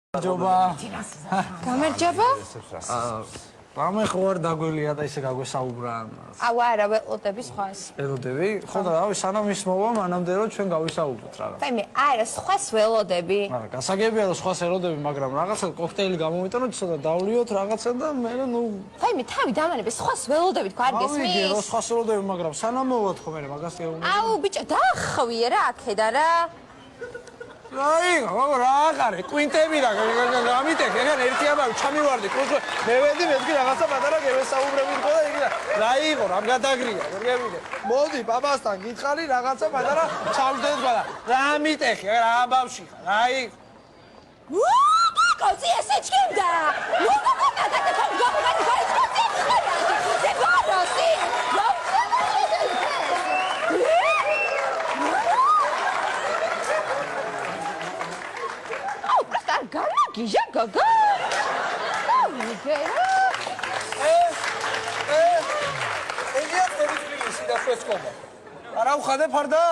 Joba. გამარჯობა. Რამე ხო არ დაგველია და ისე გაგვესაუბრა. აუ არა, ველოდები სხვას. ელოდები? ხო და რავი, სანამ ის მოვა, მანამდე რომ ჩვენ გავისაუბროთ რაღაც. აი მე არა, სხვას ველოდები. არა, გასაგებია რომ სხვას ელოდები, მაგრამ რაღაცა კოქტეილი გამომიტანოთ, ცოტა დავლიოთ რაღაცა და მე ნუ აი მე თავი დამანები, სხვას ველოდებით გარ ავიგე გესმის? რომ სხვას ელოდები, მაგრამ სანამ მოვად ხო მე მაგას გეუბნები. აუ ბიჭო, დაახვიე რა აქედან რა. აი, რა აღარე, კვინტები და გამიტეკ, ეგან ერთი ამბავი ჩამივარდი, კურსზე. მე ვედი მეთქი რაღაცა პატარა გევესაუბრებით ხო და იგი რა იყო, რამ გადაგრია, გერგებიდე. მოდი, ბაბასთან გითხარი რაღაცა პატარა ჩავждეთ ყველა. რა მიტეხი, რა ამბავში ხარ, რა იყო. კოცი ესე ჩქიმდა. ნუ გადაგე თავი გამოგანი გაიცოდი. ზე ბაროსი. Gija gaga. ეგია წერილი სიდა ფესკობა. არა უხადე ფარდა?